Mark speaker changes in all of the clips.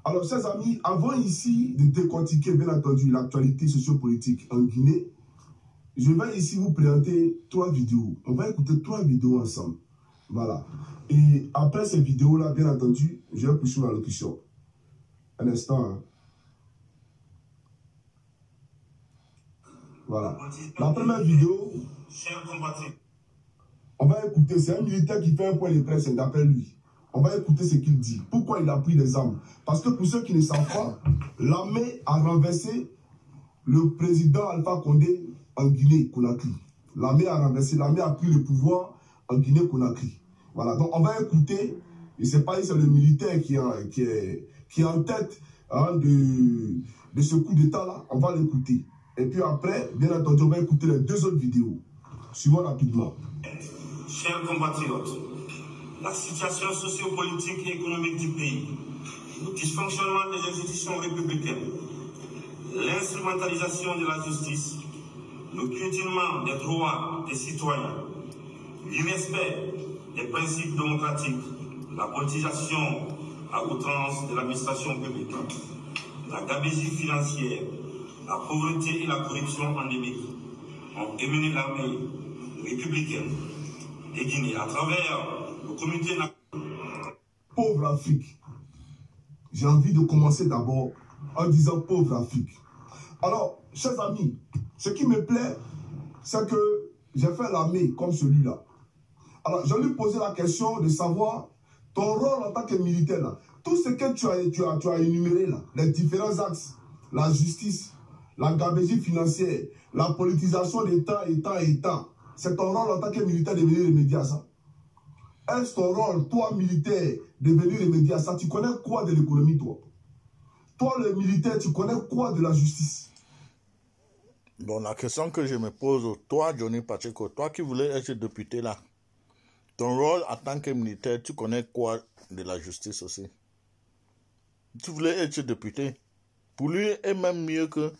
Speaker 1: Alors, chers amis, avant ici de décortiquer, bien entendu, l'actualité sociopolitique en Guinée, je vais ici vous présenter 3 vidéos. On va écouter 3 vidéos ensemble. Voilà. Et après ces vidéos-là, bien entendu, je vais poursuivre la locution. Un instant. Hein. Voilà. La première vidéo, on va écouter. C'est un militaire qui fait un point de presse, d'après lui. On va écouter ce qu'il dit. Pourquoi il a pris les armes? Parce que pour ceux qui ne savent pas, l'armée a renversé le président Alpha Condé en Guinée-Conakry. L'armée a renversé, l'armée a pris le pouvoir en Guinée-Conakry. Voilà, donc on va écouter, et c'est pas c'est le militaire qui est en tête hein, de ce coup d'état-là, on va l'écouter. Et puis après, bien entendu, on va écouter les 2 autres vidéos. Suivons rapidement.
Speaker 2: Chers compatriotes, la situation sociopolitique et économique du pays, le dysfonctionnement des institutions républicaines, l'instrumentalisation de la justice, le piétinement des droits des citoyens, l'irrespect des principes démocratiques, la politisation à outrance de l'administration publique, la gabegie financière, la pauvreté et la corruption endémique ont émené l'armée républicaine de Guinée à travers le comité national.
Speaker 1: Pauvre Afrique. J'ai envie de commencer d'abord en disant pauvre Afrique. Alors, chers amis, ce qui me plaît, c'est que j'ai fait l'armée comme celui-là. Alors, je lui posais la question de savoir ton rôle en tant que militaire, là, tout ce que tu as énuméré, là, les différents axes, la justice, la gabegie financière, la politisation d'État, c'est ton rôle en tant que militaire de venir remédier à ça. Est-ce ton rôle, toi, militaire, de venir remédier à ça? Tu connais quoi de l'économie, toi? Toi, le militaire, tu connais quoi de la justice?
Speaker 3: Bon, la question que je me pose, toi, Johnny Pacheco, toi qui voulais être député là, ton rôle en tant que militaire, tu connais quoi de la justice aussi? Tu voulais être député. Pour lui, est même mieux que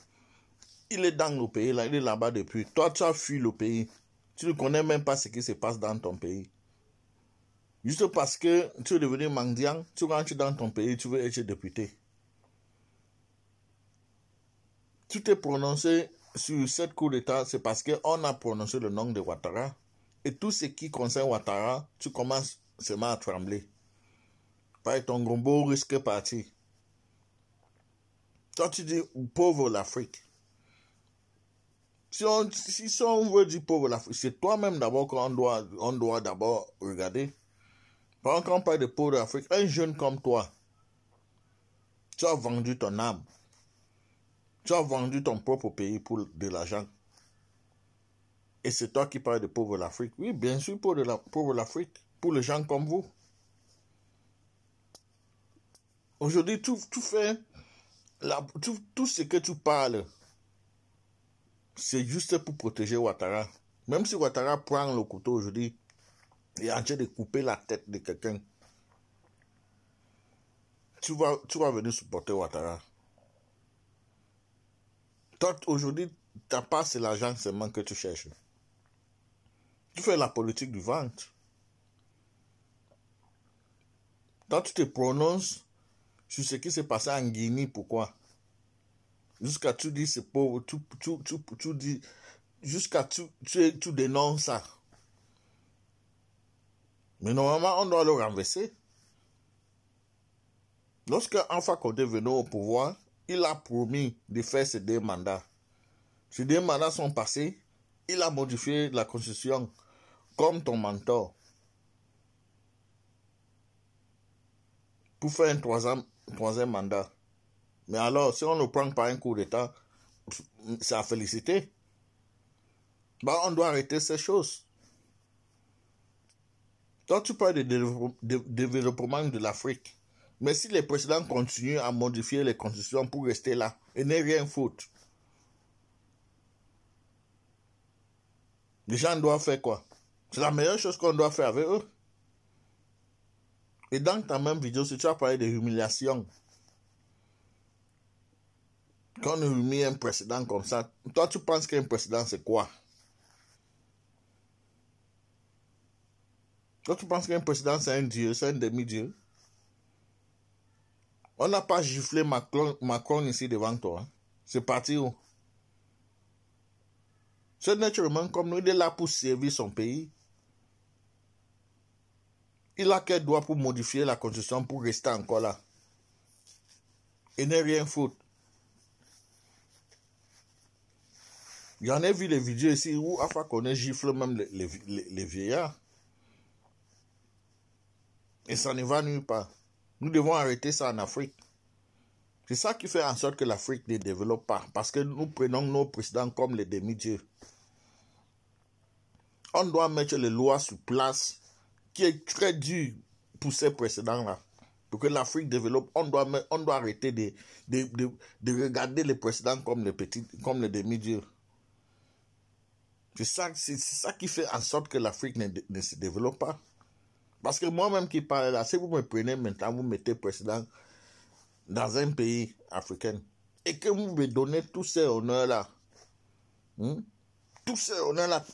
Speaker 3: il est dans le pays, là, il est là-bas depuis. Toi, tu as fui le pays. Tu ne connais même pas ce qui se passe dans ton pays. Juste parce que tu es devenu mendiant, tu rentres dans ton pays, tu veux être député. Tu t'es prononcé sur cette coup d'État, c'est parce qu'on a prononcé le nom de Ouattara. Et tout ce qui concerne Ouattara, tu commences seulement à trembler. Par ton gombo risque parti. Toi, tu dis pauvre l'Afrique. Si on veut dire pauvre l'Afrique, c'est toi-même d'abord qu'on doit d'abord regarder. Par exemple, quand on parle de pauvre l'Afrique, un jeune comme toi, tu as vendu ton âme. Tu as vendu ton propre pays pour de l'argent. Et c'est toi qui parles de pauvre l'Afrique. Oui, bien sûr, pauvre l'Afrique. Pour les gens comme vous. Aujourd'hui, tout ce que tu parles, c'est juste pour protéger Ouattara. Même si Ouattara prend le couteau aujourd'hui, il est en train de couper la tête de quelqu'un. Tu vas venir supporter Ouattara. Toi, aujourd'hui, ta part, c'est l'argent seulement que tu cherches. Tu fais la politique du ventre. Toi, tu te prononces sur ce qui s'est passé en Guinée, pourquoi? Jusqu'à tu dis c'est pauvre, tu dis, jusqu'à tu dénonces ça. Mais normalement, on doit le renverser. Lorsque Alpha Condé venait au pouvoir, il a promis de faire ces 2 mandats. Ces 2 mandats sont passés, il a modifié la constitution comme ton mentor pour faire un troisième mandat. Mais alors, si on le prend par un coup d'État, c'est à féliciter. Bah, on doit arrêter ces choses. Toi, tu parles de développement de l'Afrique. Mais si les présidents continuent à modifier les constitutions pour rester là, et ne rien foutre, les gens doivent faire quoi? C'est la meilleure chose qu'on doit faire avec eux. Et dans ta même vidéo, si tu as parlé de humiliation, quand on humilie un président comme ça, toi tu penses qu'un président c'est quoi? Toi tu penses qu'un président c'est un dieu, c'est un demi-dieu? On n'a pas giflé Macron ici devant toi. Hein. C'est parti où? C'est naturellement comme nous, il est là pour servir son pays. Il a quel droit pour modifier la constitution pour rester encore là? Il n'est rien foutre. J'en ai vu des vidéos ici où Alpha Condé gifle même les vieillards. Et ça ne va nulle part. Nous devons arrêter ça en Afrique. C'est ça qui fait en sorte que l'Afrique ne développe pas. Parce que nous prenons nos présidents comme les demi-dieux. On doit mettre les lois sur place qui est très dur pour ces précédents-là. Pour que l'Afrique développe, on doit arrêter de regarder les précédents comme les demi-dieux. C'est ça qui fait en sorte que l'Afrique ne se développe pas. Parce que moi-même qui parle là, si vous me prenez maintenant, vous mettez président dans un pays africain et que vous me donnez tous ces honneurs-là, tous ces honneurs-là,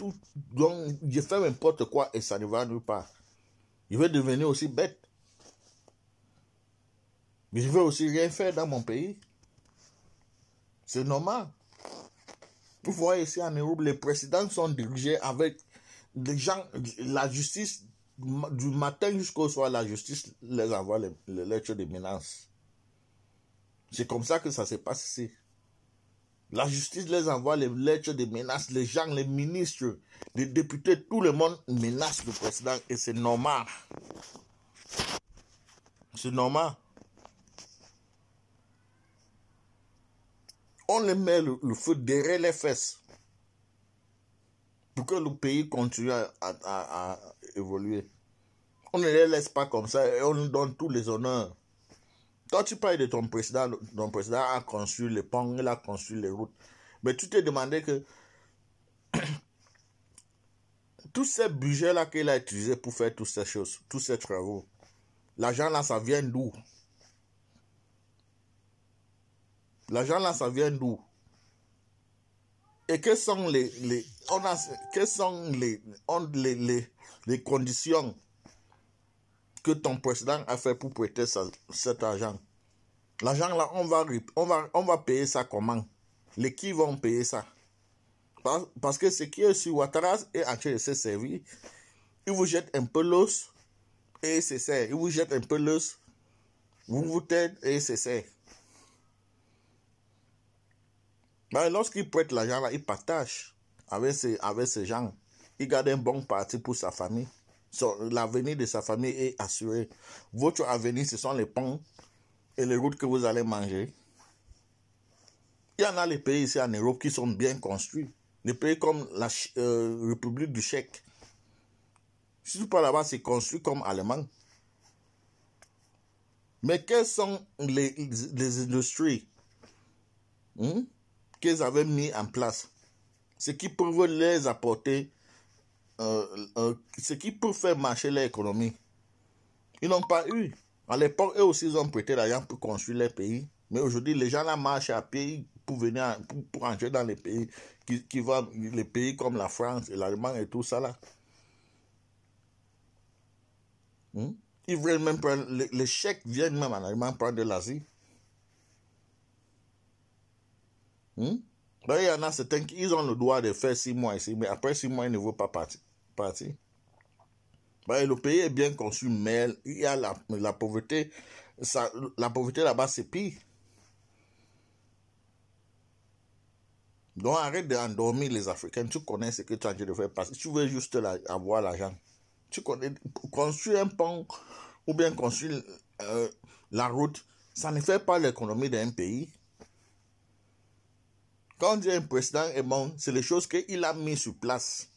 Speaker 3: donc je fais n'importe quoi et ça ne va nulle part. Je vais devenir aussi bête. Mais je veux aussi rien faire dans mon pays. C'est normal. Vous voyez ici en Europe, les présidents sont dirigés avec des gens, la justice, du matin jusqu'au soir, la justice les envoie les lettres de menaces. C'est comme ça que ça se passe ici. La justice les envoie les lettres de menaces, les gens, les ministres, les députés, tout le monde menace le président et c'est normal. C'est normal. On les met le feu derrière les fesses pour que le pays continue à évoluer. On ne les laisse pas comme ça et on nous donne tous les honneurs. Quand tu parles de ton président a construit les ponts, il a construit les routes. Mais tu t'es demandé que tous ces budgets-là qu'il a utilisés pour faire toutes ces choses, tous ces travaux, l'argent là, ça vient d'où? L'argent là, ça vient d'où? Et quelles sont les conditions que ton président a fait pour prêter cet argent? L'argent là, on va payer ça comment? Les qui vont payer ça? Parce que ce qui est sur Ouattara est en train de se servir. Il vous jette un peu l'os et c'est ça. Il vous jette un peu l'os, vous vous tête et c'est ça. Mais lorsqu'il prête l'argent là, il partage avec ces gens. Il garde un bon parti pour sa famille. L'avenir de sa famille est assuré. Votre avenir, ce sont les ponts et les routes que vous allez manger. Il y en a les pays ici en Europe qui sont bien construits. Les pays comme la République du Tchèque. Si tu parles là-bas, c'est construit comme allemand. Mais quelles sont les industries qu'ils avaient mis en place? Ce qui peuvent les apporter, ce qui peut faire marcher l'économie. Ils n'ont pas eu. À l'époque, eux aussi, ils ont prêté l'argent pour construire les pays. Mais aujourd'hui, les gens là marchent à pied pour venir, pour entrer dans les pays qui vont, les pays comme la France et l'Allemagne et tout ça là. Ils veulent même prendre, les Tchèques viennent même en Allemagne prendre de l'Asie. Ben, il y en a certains qui ont le droit de faire 6 mois ici, mais après 6 mois, ils ne veulent pas partir. Ben, le pays est bien conçu, mais il y a la pauvreté. La pauvreté là-bas, c'est pire. Donc arrête d'endormir les Africains. Tu connais ce que tu as envie de faire passer. Tu veux juste avoir l'argent. Tu connais, construire un pont ou bien construire la route, ça ne fait pas l'économie d'un pays. Quand on dit un président est bon, c'est les choses qu'il a mis sur place.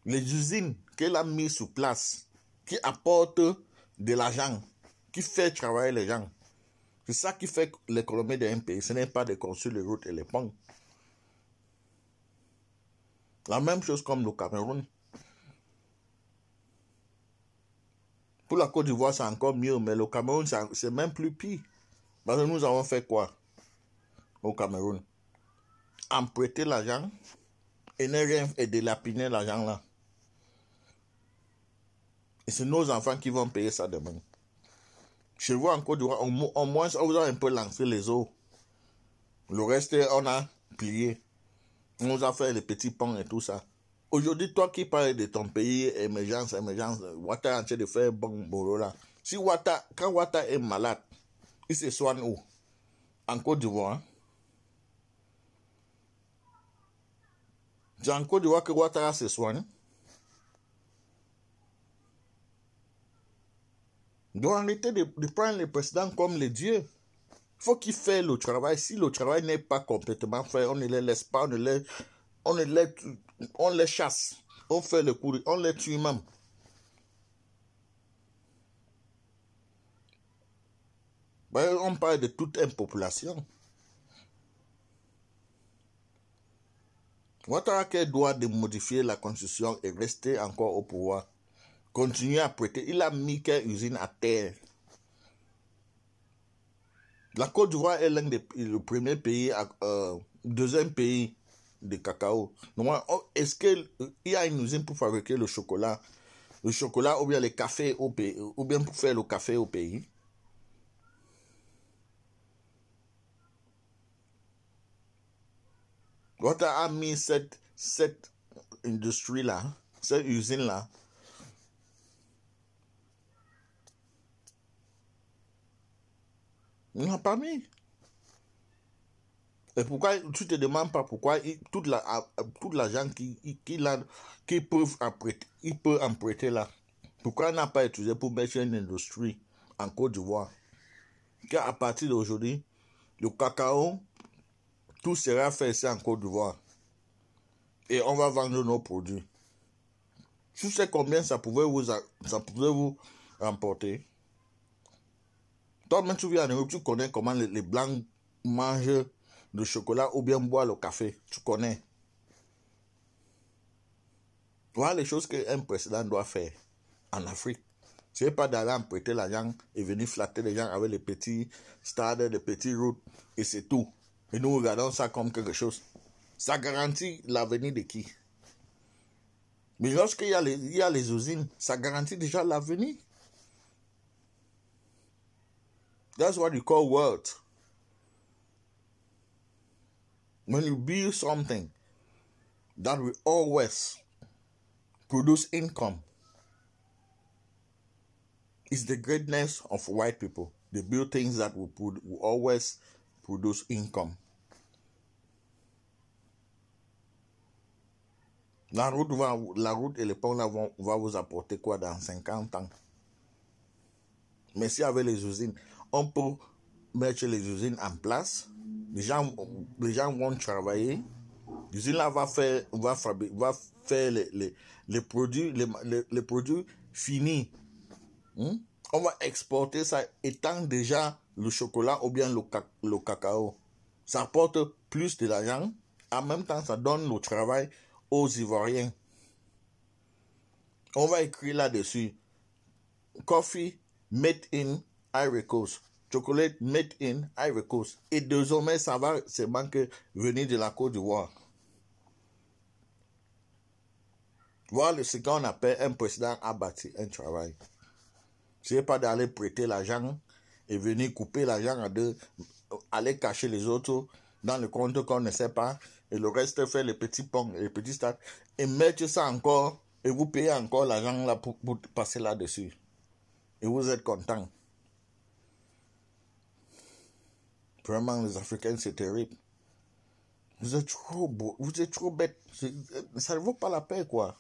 Speaker 3: Les usines qu'il a mis sur place, qui apportent de l'argent, qui fait travailler les gens. C'est ça qui fait l'économie d'un pays. Ce n'est pas de construire les routes et les ponts. La même chose comme le Cameroun. Pour la Côte d'Ivoire, c'est encore mieux, mais le Cameroun, c'est même plus pire. Parce que nous avons fait quoi au Cameroun? Emprunter l'argent et ne rien et délapiner l'argent là. Et c'est nos enfants qui vont payer ça demain. Chez vous en Côte d'Ivoire, au moins, on vous a un peu lancé les eaux. Le reste, on a plié. On nous a fait les petits ponts et tout ça. Aujourd'hui, toi qui parles de ton pays, émergence, Ouattara est en train de faire bon boulot là. Si quand Ouattara est malade, il se soigne où? En Côte d'Ivoire. Hein? C'est en Côte d'Ivoire que Ouattara se soigne. Donc arrêtez de prendre les présidents comme les dieux. Il faut qu'ils fassent le travail. Si le travail n'est pas complètement fait, on ne les laisse pas, on les chasse. On fait le coup, on les tue même. On parle de toute une population. Ouattara a le droit de modifier la constitution et rester encore au pouvoir. Continuer à prêter. Il a mis quelle usine à terre. La Côte d'Ivoire est le premier pays, deuxième pays de cacao. Est-ce qu'il y a une usine pour fabriquer le chocolat ou bien les cafés au pays, ou bien pour faire le café au pays? Ouattara a mis cette industrie-là, cette usine-là. Il n'a pas mis. Et pourquoi tu te demandes pas pourquoi toute l'argent qu'ils peuvent emprunter, il peut emprunter là. Pourquoi il n'a pas utilisé pour mettre une industrie en Côte d'Ivoire? Car à partir d'aujourd'hui, le cacao, tout sera fait ici en Côte d'Ivoire. Et on va vendre nos produits. Tu sais combien ça pouvait vous remporter? Toi-même, tu viens en Europe, tu connais comment les Blancs mangent le chocolat ou bien boire le café. Tu connais. Voilà les choses qu'un président doit faire en Afrique. Ce n'est pas d'aller emprunter l'argent et venir flatter les gens avec les petits stades, les petites routes, et c'est tout. Et nous regardons ça comme quelque chose. Ça garantit l'avenir de qui? Mais lorsqu'il y a les usines, ça garantit déjà l'avenir. That's what you call wealth. When you build something that will always produce income, it's the greatness of white people. They build things that will always produce income. La route et les ponts là vont vous apporter quoi dans 50 ans? Mais si avec les usines, on peut mettre les usines en place. Les gens vont travailler. L'usine là va faire les produits finis. On va exporter ça étant déjà le chocolat ou bien le cacao. Ça apporte plus de l'argent. En même temps, ça donne le travail aux Ivoiriens. On va écrire là-dessus. Coffee made in Ivory Coast. Chocolate made in Ivory Coast. Et désormais, ça va seulement que venir de la Côte d'Ivoire. Voilà ce qu'on appelle un président a bâti un travail. Ce n'est pas d'aller prêter l'argent et venir couper l'argent à deux, aller cacher les autres dans le compte qu'on ne sait pas, et le reste faire les petits ponts, les petits stades, et mettre ça encore, et vous payez encore l'argent là pour passer là-dessus. Et vous êtes content. Vraiment, les Africains, c'est terrible. Vous êtes trop beaux, vous êtes trop bêtes. Ça ne vaut pas la peine, quoi.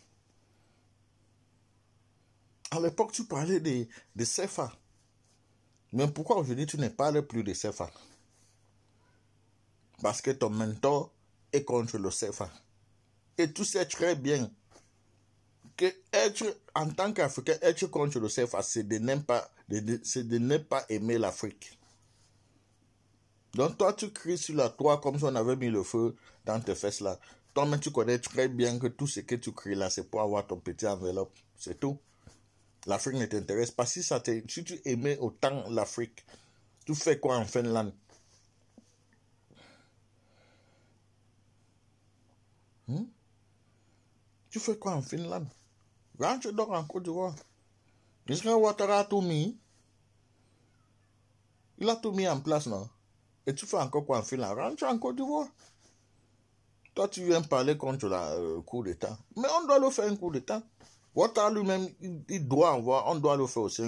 Speaker 3: À l'époque, tu parlais de CFA. Mais pourquoi aujourd'hui, tu ne parles plus de CFA? Parce que ton mentor est contre le CFA. Et tu sais très bien que en tant qu'Africain, être contre le CFA, c'est de ne pas aimer l'Afrique. Donc toi, tu cries sur la toit comme si on avait mis le feu dans tes fesses là. Toi-même, tu connais très bien que tout ce que tu cries là, c'est pour avoir ton petit enveloppe. C'est tout. L'Afrique ne t'intéresse pas. Si tu aimais autant l'Afrique, tu fais quoi en Finlande? Tu fais quoi en Finlande? Rentre donc en Côte d'Ivoire. Est-ce que Ouattara a tout mis? Il a tout mis en place, non? Et tu fais encore quoi en Finlande? Rentre en Côte d'Ivoire. Toi, tu viens parler contre le coup d'État. Mais on doit le faire un coup d'État. Ouattara lui-même, il doit avoir, on doit le faire aussi.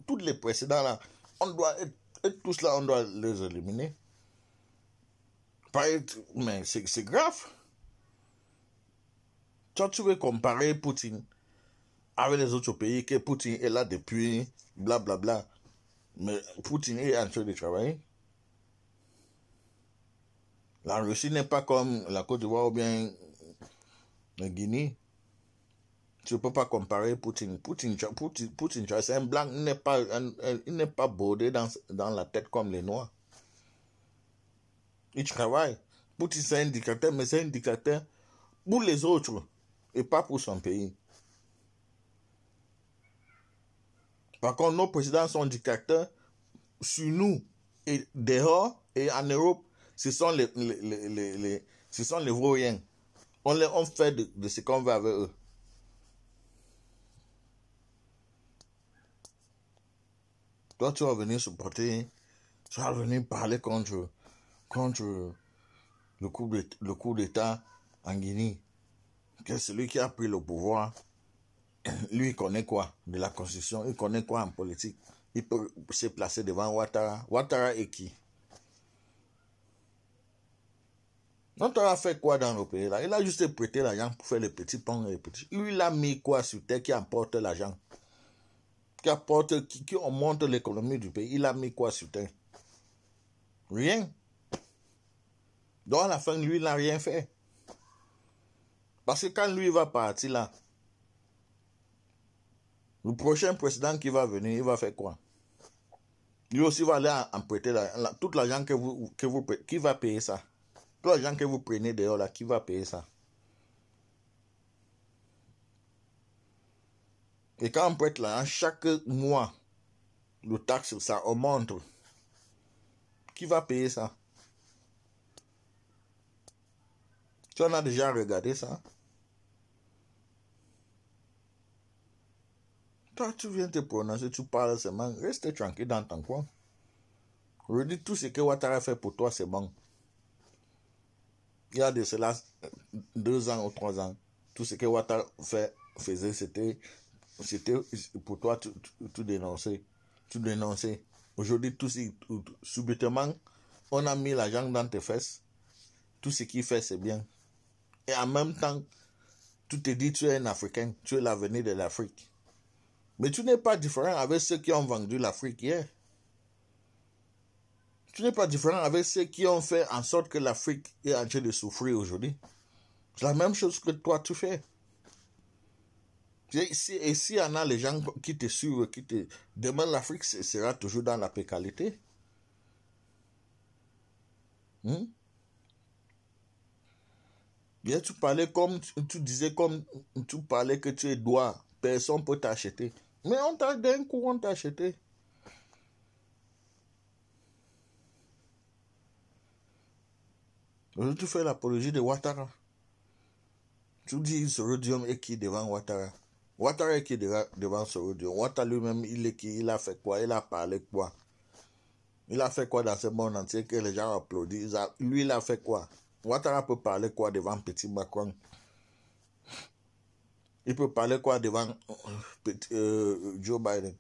Speaker 3: Tous les précédents là, on doit être tous là, on doit les éliminer. Mais c'est grave. Toi, tu veux comparer Poutine avec les autres pays, que Poutine est là depuis, blablabla. Bla, bla. Mais Poutine est en train de travailler. La Russie n'est pas comme la Côte d'Ivoire ou bien la Guinée. Tu ne peux pas comparer Poutine. Poutine, c'est un blanc, il n'est pas bordé dans la tête comme les noirs. Il travaille. Poutine, c'est un dictateur, mais c'est un dictateur pour les autres et pas pour son pays. Par contre, nos présidents sont dictateurs sur nous et dehors et en Europe, ce sont les vauriens. On fait de ce qu'on veut avec eux. Toi, tu vas venir supporter, tu vas venir parler contre le coup d'État en Guinée. Que celui qui a pris le pouvoir, lui, il connaît quoi de la Constitution, il connaît quoi en politique. Il peut se placer devant Ouattara. Ouattara est qui? Ouattara a fait quoi dans le pays là? Il a juste prêté l'argent pour faire les petits ponts et les petits. Lui, il a mis quoi sur terre qui apporte l'argent? Qui augmente l'économie du pays? Il a mis quoi sur terre? Rien. Donc à la fin, lui, il n'a rien fait. Parce que quand lui va partir là, le prochain président qui va venir, il va faire quoi? Lui aussi va aller en prêter tout l'argent qui va payer ça? Tout l'argent que vous prenez dehors là, qui va payer ça? Et quand on prête l'argent, chaque mois, le taxe, ça augmente. Qui va payer ça? Tu en as déjà regardé ça? Toi, tu viens te prononcer, tu parles seulement, reste tranquille dans ton coin. Redis tout ce que Ouattara fait pour toi, c'est bon. Il y a de cela 2 ans ou 3 ans, tout ce que Ouattara faisait, c'était pour toi, tu dénonçais. Tu dénonçais. Aujourd'hui, subitement, on a mis l'argent dans tes fesses. Tout ce qu'il fait, c'est bien. Et en même temps, tu te dis, tu es un Africain, tu es l'avenir de l'Afrique. Mais tu n'es pas différent avec ceux qui ont vendu l'Afrique hier. Tu n'es pas différent avec ceux qui ont fait en sorte que l'Afrique est en train de souffrir aujourd'hui. C'est la même chose que toi, tu fais. Et s'il y en a les gens qui te suivent, demain l'Afrique sera toujours dans la précarité. Bien, tu parlais comme, tu disais comme, tu parlais que tu es droit. Personne ne peut t'acheter. Mais d'un coup, on t'a acheté. Tu fais l'apologie de Ouattara. Tu dis Sorodium est qui devant Ouattara? Ouattara est qui devant Sorodium? Ouattara lui-même, il est qui? Il a fait quoi? Il a parlé quoi? Il a fait quoi dans ce monde entier que les gens applaudissent? Lui, il a fait quoi? Ouattara peut parler quoi devant Petit Macron? Il peut parler quoi devant Joe Biden?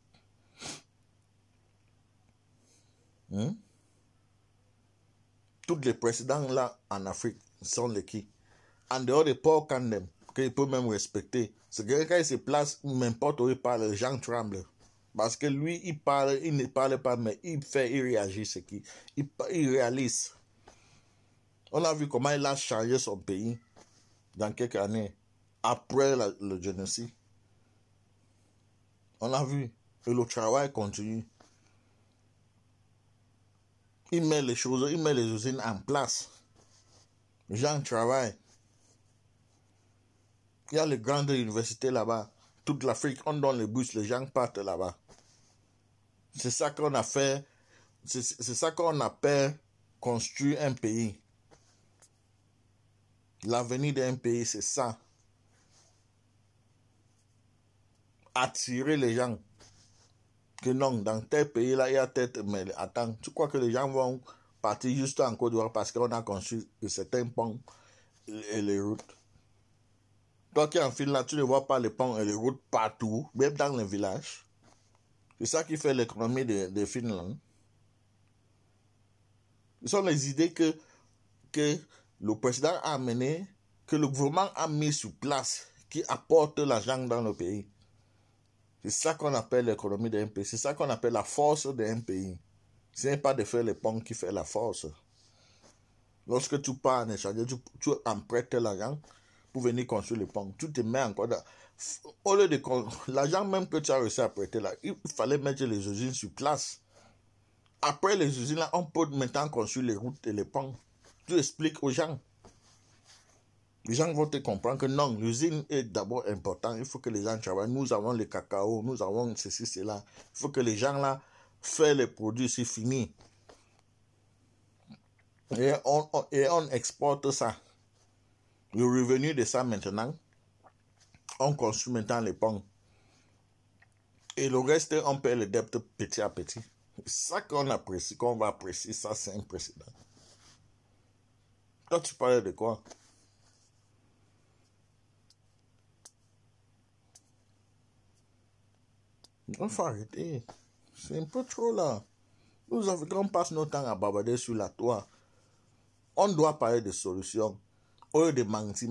Speaker 3: Tous les présidents là en Afrique sont les qui? En dehors des Paul Kandem, qu'il peut même respecter. C'est que quand il se place, n'importe où il parle, les gens tremblent. Parce que lui, il ne parle pas, mais il réagit, il réalise. On a vu comment il a changé son pays dans quelques années, après le génocide. On a vu, et le travail continue. Il met les choses, il met les usines en place. Les gens travaillent. Il y a les grandes universités là-bas. Toute l'Afrique, on donne les bus, les gens partent là-bas. C'est ça qu'on a fait. C'est ça qu'on appelle construire un pays. L'avenir d'un pays, c'est ça. Attirer les gens. que non, dans tel pays là, il y a tête, mais attends, tu crois que les gens vont partir juste en Côte d'Ivoire parce qu'on a construit certains ponts et les routes? Toi qui es en Finlande, tu ne vois pas les ponts et les routes partout, même dans les villages. C'est ça qui fait l'économie de Finlande. Ce sont les idées que le président a amenées, que le gouvernement a mis sur place, qui apportent l'argent dans le pays. C'est ça qu'on appelle l'économie d'un pays. C'est ça qu'on appelle la force d'un pays. Ce n'est pas de faire les ponts qui fait la force. Lorsque tu pars en échange, tu emprêtes l'argent pour venir construire les ponts. Tu te mets encore dans... Au lieu de... L'argent même que tu as réussi à prêter là, il fallait mettre les usines sur place. Après les usines là, on peut maintenant construire les routes et les ponts. Tu expliques aux gens. Les gens vont te comprendre que non, l'usine est d'abord importante. Il faut que les gens travaillent. Nous avons le cacao, nous avons ceci, cela. Il faut que les gens là fassent les produits, c'est fini. Et on exporte ça. Le revenu de ça maintenant, on construit maintenant les ponts. Et le reste, on paie les dettes petit à petit. C'est ça qu'on apprécie, qu'on va apprécier. Ça, c'est un précédent. Toi, tu parlais de quoi? Il faut arrêter. C'est un peu trop là. Nous Africains, on passe notre temps à bavarder sur la toile. On doit parler de solutions. Au lieu de mentir,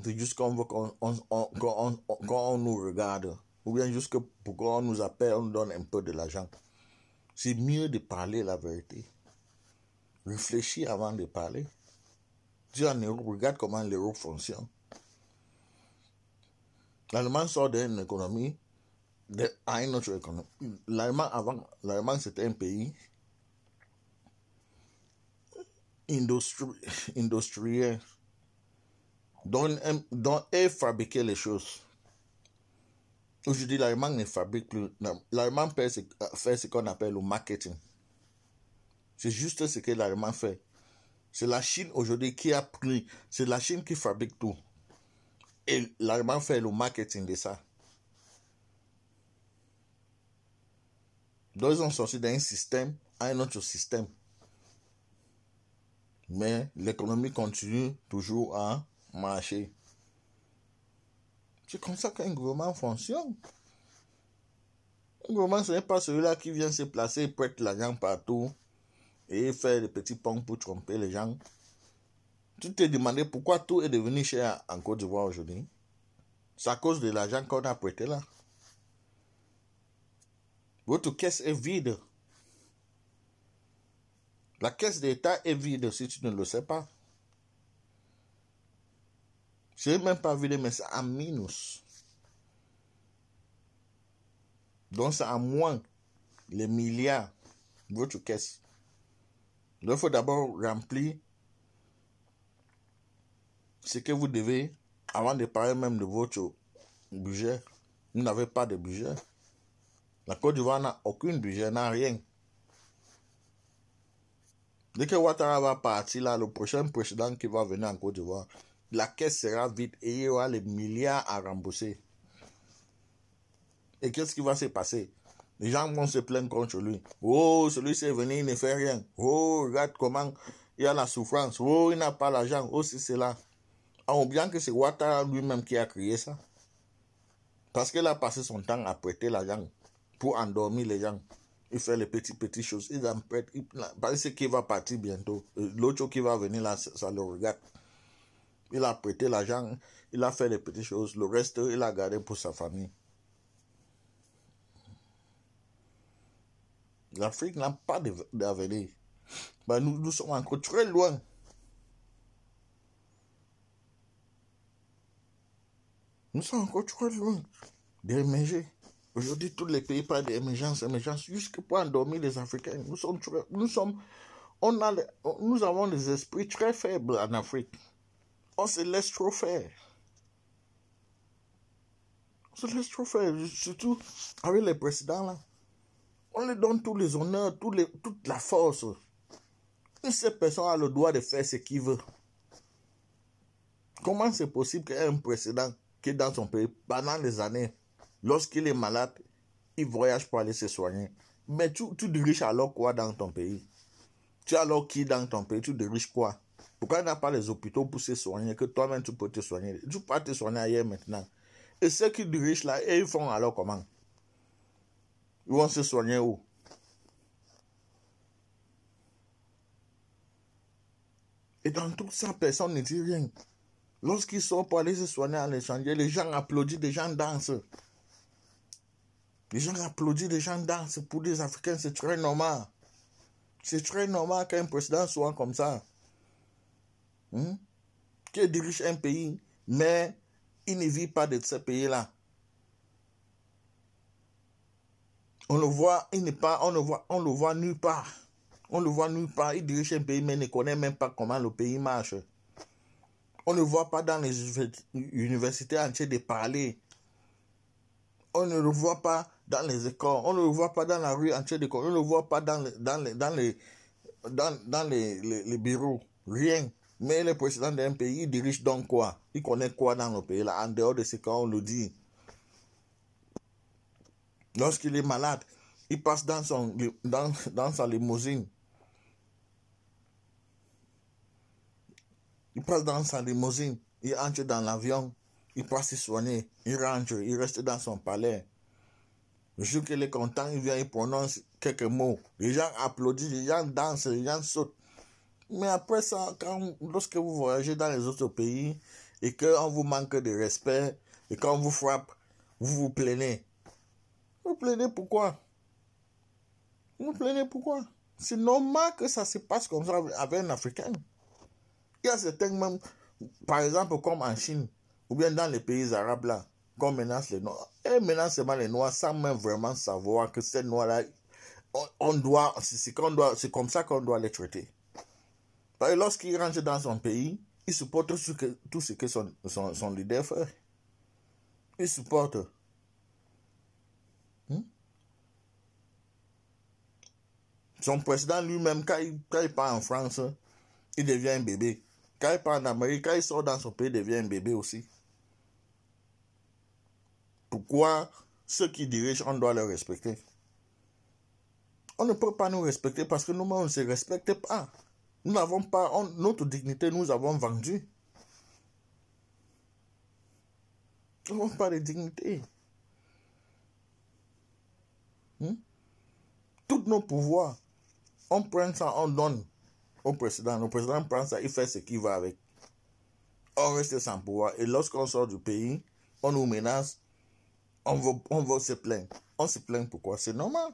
Speaker 3: jusqu'à qu'on nous regarde. Ou bien jusqu'à pour qu'on nous appelle, on nous donne un peu de l'argent. C'est mieux de parler la vérité. Réfléchis avant de parler. Dis en Europe, regarde comment l'Europe fonctionne. L'Allemagne sort d'une économie à une autre économie. L'Allemagne c'était un pays industriel dont elle fabriquait les choses. Aujourd'hui, l'Allemagne ne fabrique plus. L'Allemagne fait ce qu'on appelle le marketing. C'est juste ce que l'Allemagne fait. C'est la Chine aujourd'hui qui a pris. C'est la Chine qui fabrique tout. Et l'Allemagne fait le marketing de ça. Donc, ils ont sorti d'un système à un autre système. Mais l'économie continue toujours à marcher. C'est comme ça qu'un gouvernement fonctionne. Un gouvernement, ce n'est pas celui-là qui vient se placer, prête l'argent partout et faire des petits ponts pour tromper les gens. Tu t'es demandé pourquoi tout est devenu cher en Côte d'Ivoire aujourd'hui. C'est à cause de l'argent qu'on a prêté là. Votre caisse est vide. La caisse d'État est vide si tu ne le sais pas. C'est même pas vide, mais c'est en minus. Donc c'est à moins les milliards de votre caisse. Donc il faut d'abord remplir ce que vous devez avant de parler même de votre budget. Vous n'avez pas de budget. La Côte d'Ivoire n'a aucun budget, n'a rien. Dès que Ouattara va partir là, le prochain président qui va venir en Côte d'Ivoire, la caisse sera vide et il y aura les milliards à rembourser. Et qu'est-ce qui va se passer? Les gens vont se plaindre contre lui. Oh, celui-ci est venu, il ne fait rien. Oh, regarde comment il y a la souffrance. Oh, il n'a pas l'argent. Oh, c'est là. En oubliant que c'est Ouattara lui-même qui a créé ça. Parce qu'il a passé son temps à prêter l'argent pour endormir les gens. Il fait les petites choses. Il en prête. Parce qu'il va partir bientôt. L'autre qui va venir là, ça le regarde. Il a prêté l'argent. Il a fait les petites choses. Le reste, il a gardé pour sa famille. L'Afrique n'a pas d'avenir. Ben, nous sommes encore très loin. Nous sommes encore très loin d'émerger. Aujourd'hui, tous les pays parlent d'émergence, jusqu'à pour endormir les Africains. Nous avons des esprits très faibles en Afrique. On se laisse trop faire. Surtout avec les présidents là. On leur donne tous les honneurs, toute la force. Une seule personne a le droit de faire ce qu'il veut. Comment c'est possible qu'un président qui est dans son pays pendant des années, lorsqu'il est malade, ils voyagent pour aller se soigner. Mais tu diriges alors quoi dans ton pays? Tu as alors qui dans ton pays? Tu diriges quoi? Pourquoi il n'y a pas les hôpitaux pour se soigner, que toi-même tu peux te soigner? Tu peux te soigner ailleurs maintenant. Et ceux qui dirigent là, et ils font alors comment? Ils vont se soigner où? Et dans tout ça, personne ne dit rien. Lorsqu'ils sont pour aller se soigner à l'étranger, les gens applaudissent, les gens dansent. Les gens applaudissent, les gens dansent. Pour les Africains, c'est très normal. C'est très normal qu'un président soit comme ça. Qui dirige un pays, mais il ne vit pas de ce pays-là. On le voit, il n'est pas, on le voit nulle part. On le voit nulle part. Il dirige un pays, mais ne connaît même pas comment le pays marche. On ne le voit pas dans les universités entières de parler. On ne le voit pas dans les écoles. On ne le voit pas dans la rue entière de on ne le voit pas dans les bureaux. Rien. Mais le président d'un pays, il dirige donc quoi? Il connaît quoi dans le pays là? En dehors de ce qu'on le dit. Lorsqu'il est malade, il passe dans sa limousine. Il passe dans sa limousine. Il entre dans l'avion. Il passe se soigner. Il rentre. Il reste dans son palais. Le jour qu'il est content, il vient, il prononce quelques mots. Les gens applaudissent, les gens dansent, les gens sautent. Mais après ça, lorsque vous voyagez dans les autres pays et qu'on vous manque de respect et qu'on vous frappe, vous vous plaignez. Vous plaignez pourquoi? Vous plaignez pourquoi? C'est normal que ça se passe comme ça avec un Africain. Il y a certains même, par exemple comme en Chine, ou bien dans les pays arabes là, qu'on menace les Noirs. Et menace seulement les Noirs sans même vraiment savoir que ces Noirs-là, c'est comme ça qu'on doit les traiter. Parce que lorsqu'il rentre dans son pays, il supporte tout ce que son leader fait. Il supporte. Son président lui-même, quand il part en France, il devient un bébé. Quand il part en Amérique, quand il sort dans son pays, il devient un bébé aussi. Pourquoi ceux qui dirigent, on doit les respecter? On ne peut pas nous respecter parce que nous-mêmes, on ne se respecte pas. Nous n'avons pas, notre dignité, nous avons vendu. Nous n'avons pas de dignité. Tous nos pouvoirs, on prend ça, on donne au président. Le président prend ça, il fait ce qu'il va avec. On reste sans pouvoir. Et lorsqu'on sort du pays, on nous menace, on va se plaindre. On se plaint pourquoi? C'est normal.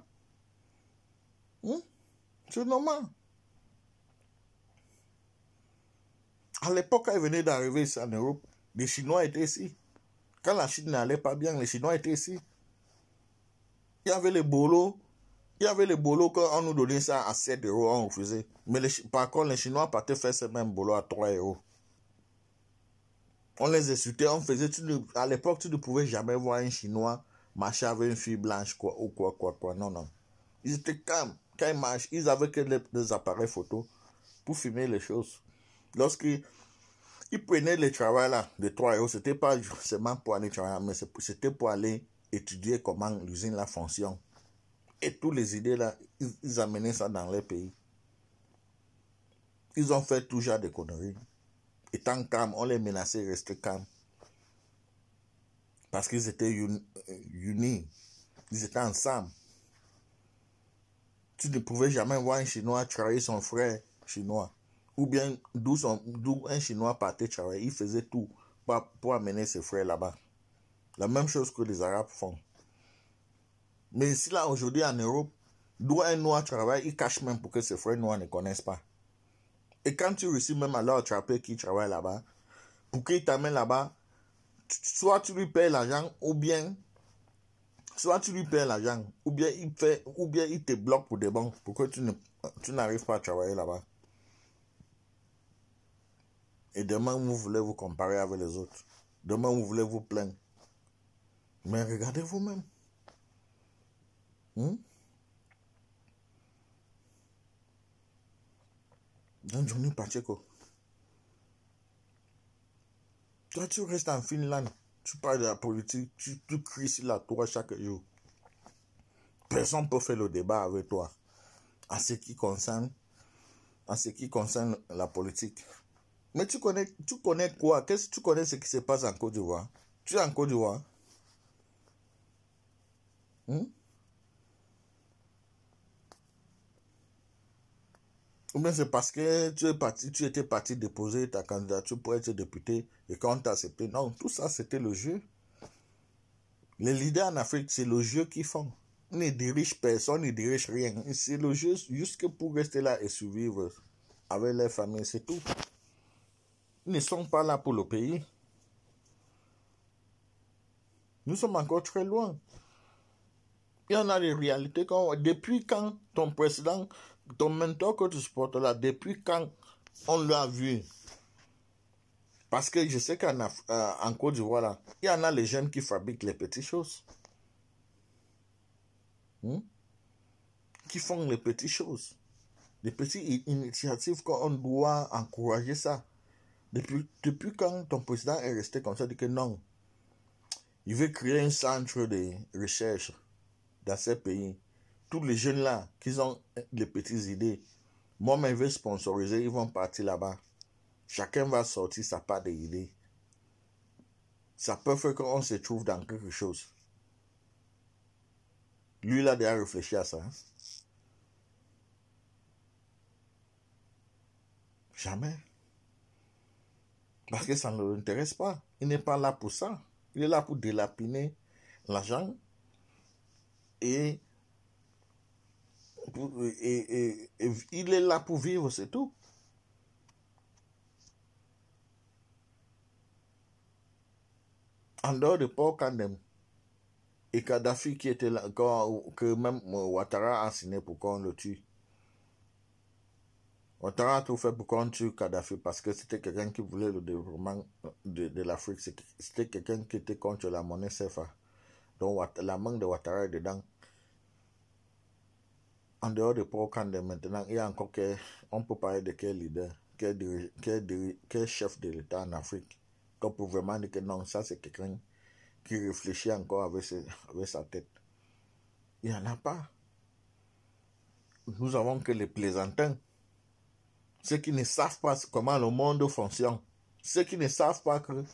Speaker 3: C'est normal. À l'époque, quand ils venaient d'arriver ici en Europe, les Chinois étaient ici. Quand la Chine n'allait pas bien, les Chinois étaient ici. Il y avait les bolos. Il y avait les bolos, quand on nous donnait ça à 7 euros, on refusait. Mais par contre, les Chinois partaient faire ce même boulot à 3 euros. On les insultait, on faisait... à l'époque, tu ne pouvais jamais voir un Chinois marcher avec une fille blanche, quoi. Non. Ils étaient calmes. Quand ils marchent, ils avaient que des appareils photo pour filmer les choses. Lorsqu'ils prenaient le travail là, de 3 euros, c'était pas seulement pour aller travailler, mais c'était pour aller étudier comment l'usine là fonctionne. Et toutes les idées là, ils amenaient ça dans leur pays. Ils ont fait tout genre de conneries. Étant calmes, on les menaçait de rester calmes. Parce qu'ils étaient unis. Ils étaient ensemble. Tu ne pouvais jamais voir un Chinois travailler son frère chinois. Ou bien d'où un Chinois partait travailler. Il faisait tout pour amener ses frères là-bas. La même chose que les Arabes font. Mais ici, là, aujourd'hui, en Europe, d'où un Noir travaille, il cache même pour que ses frères noirs ne connaissent pas. Et quand tu réussis même à leur attraper qui travaille là-bas, pour qu'il t'amène là-bas, soit tu lui payes l'argent, ou bien il te bloque pour des banques, pour que tu n'arrives pas à travailler là-bas. Et demain, vous voulez vous comparer avec les autres. Demain, vous voulez vous plaindre. Mais regardez vous-même. Dans Johnny Pacheco. Toi, tu restes en Finlande. Tu parles de la politique. Tu cries sur la tour chaque jour. Personne ne peut faire le débat avec toi en ce qui concerne la politique. Mais tu connais quoi? Qu'est-ce que tu connais ce qui se passe en Côte d'Ivoire? Tu es en Côte d'Ivoire? Ou bien c'est parce que tu étais parti déposer ta candidature pour être député et quand on t'a accepté. Non, tout ça c'était le jeu. Les leaders en Afrique, c'est le jeu qu'ils font. Ils ne dirigent personne, ils ne dirigent rien. C'est le jeu juste pour rester là et survivre avec leur famille, c'est tout. Ils ne sont pas là pour le pays. Nous sommes encore très loin. Il y en a des réalités. Depuis quand ton président, ton mentor que tu supportes là, depuis quand on l'a vu? Parce que je sais qu'en Côte d'Ivoire, là, il y en a les jeunes qui fabriquent les petites choses. Qui font les petites choses. Les petites initiatives qu'on doit encourager ça. Depuis quand ton président est resté comme ça, dit que non. Il veut créer un centre de recherche dans ces pays. Tous les jeunes là, qui ont des petites idées, moi-même, je vais sponsoriser, ils vont partir là-bas. Chacun va sortir sa part d'idées. Ça peut faire qu'on se trouve dans quelque chose. Lui, il a déjà réfléchi à ça. Jamais. Parce que ça ne l'intéresse pas. Il n'est pas là pour ça. Il est là pour délapiner l'argent et il est là pour vivre, c'est tout. En dehors de Paul Kandem et Kadhafi qui était là, que même Ouattara a signé pour qu'on le tue. Ouattara a tout fait pour qu'on tue Kadhafi parce que c'était quelqu'un qui voulait le développement de l'Afrique. C'était quelqu'un qui était contre la monnaie CFA. Donc la main de Ouattara est dedans. En dehors de Paul Kandem maintenant, il y a encore on peut parler de quel leader, quel chef de l'État en Afrique. Qu'on peut vraiment dire que non, ça c'est quelqu'un qui réfléchit encore avec sa tête. Il n'y en a pas. Nous avons que les plaisantins. Ceux qui ne savent pas comment le monde fonctionne. Ceux qui ne savent pas que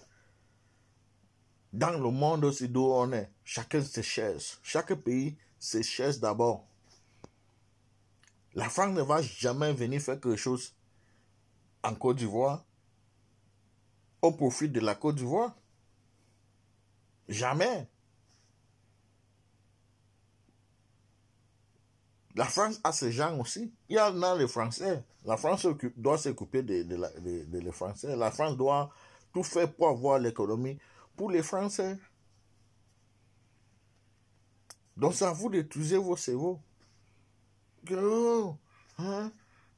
Speaker 3: dans le monde aussi d'où on est, chacun se cherche. Chaque pays se cherche d'abord. La France ne va jamais venir faire quelque chose en Côte d'Ivoire au profit de la Côte d'Ivoire. Jamais. La France a ces gens aussi. Il y en a les Français. La France doit s'occuper les Français. La France doit tout faire pour avoir l'économie pour les Français. Donc c'est à vous d'utiliser vos cerveaux.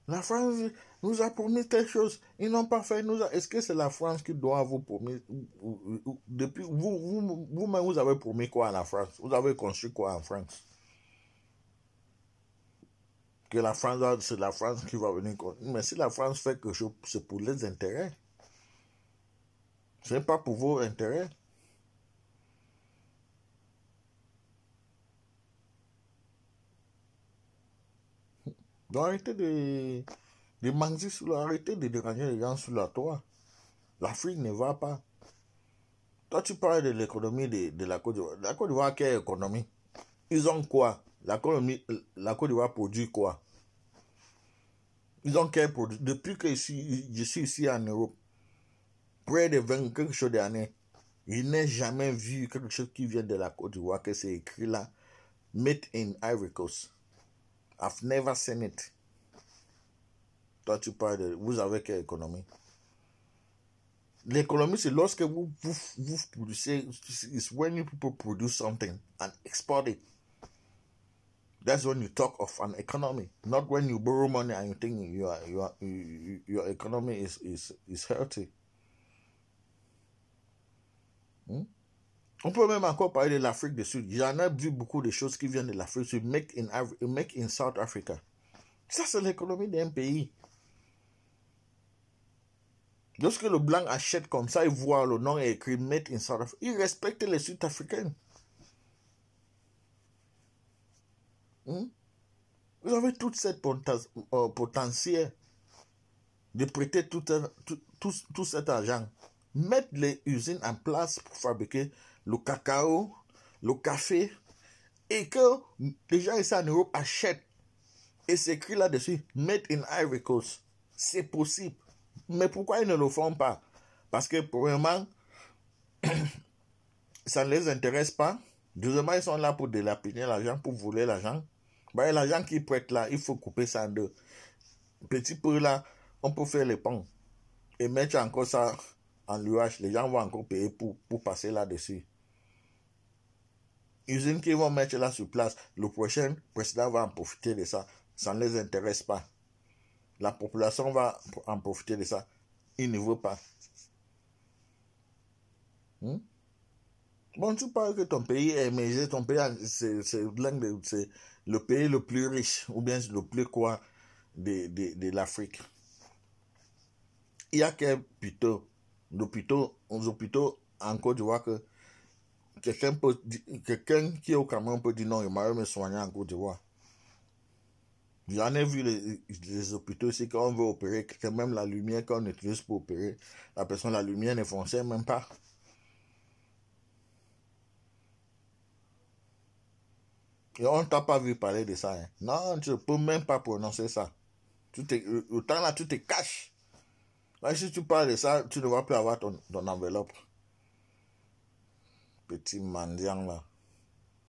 Speaker 3: La France nous a promis telle chose. Ils n'ont pas fait. Est-ce que c'est la France qui doit vous promettre? Depuis vous-même, vous avez promis quoi à la France? Vous avez construit quoi en France? Que la France, c'est la France qui va venir. Mais si la France fait quelque chose, c'est pour les intérêts. Ce n'est pas pour vos intérêts. Donc arrêtez de manger arrêtez de déranger les gens sous la toit. L'Afrique ne va pas. Toi, tu parles de l'économie de la Côte d'Ivoire. La Côte d'Ivoire, quelle économie? Ils ont quoi? La Côte d'Ivoire produit quoi? Ils ont quel produit? Depuis que je suis ici en Europe, près de 20 quelque chose d'années, je n'ai jamais vu quelque chose qui vient de la Côte d'Ivoire, que c'est écrit là, made in Ivory Coast. I've never seen it. Toi, tu parles de... Vous avez quelle économie? L'économie, c'est lorsque vous produisez... It's when you people produce something and export it. That's when you talk of an economy. Not when you borrow money and you think your economy is healthy. On peut même encore parler de l'Afrique du Sud. J'en ai vu beaucoup de choses qui viennent de l'Afrique du Sud. Make in South Africa. Ça, c'est l'économie d'un pays. Lorsque le blanc achète comme ça, il voit le nom écrit Made in South Africa. Il respecte les Sud-Africains. Vous avez toute cette potentiel de prêter tout cet argent. Mettre les usines en place pour fabriquer le cacao, le café, et que les gens ici en Europe achètent. Et c'est écrit là-dessus, Made in Ivory Coast. C'est possible. Mais pourquoi ils ne le font pas? Parce que, premièrement, ça ne les intéresse pas. Deuxièmement, ils sont là pour dilapider l'argent, pour voler l'argent. Ben, l'argent qu'ils prêtent là, il faut couper ça en deux. Petit peu là, on peut faire les ponts. Et mettre encore ça en louage. Les gens vont encore payer pour passer là-dessus. Usines qui vont mettre là sur place, le prochain président va en profiter de ça. Ça ne les intéresse pas. La population va en profiter de ça. Il ne veut pas. Bon, tu parles que ton pays est émergé, ton pays, c'est le pays le plus riche, ou bien le plus quoi de l'Afrique. Il y a quelques hôpitaux en Côte d'Ivoire que quelqu'un qui est au Cameroun peut dire non, il m'a me soigner en Côte d'Ivoire. J'en ai vu les hôpitaux ici, quand on veut opérer, que même la lumière qu'on utilise pour opérer, la personne, la lumière ne fonctionne même pas. Et on ne t'a pas vu parler de ça. Hein. Non, tu ne peux même pas prononcer ça. Autant là, tu te caches. Là, si tu parles de ça, tu ne vas plus avoir ton enveloppe. Petit mendiant là.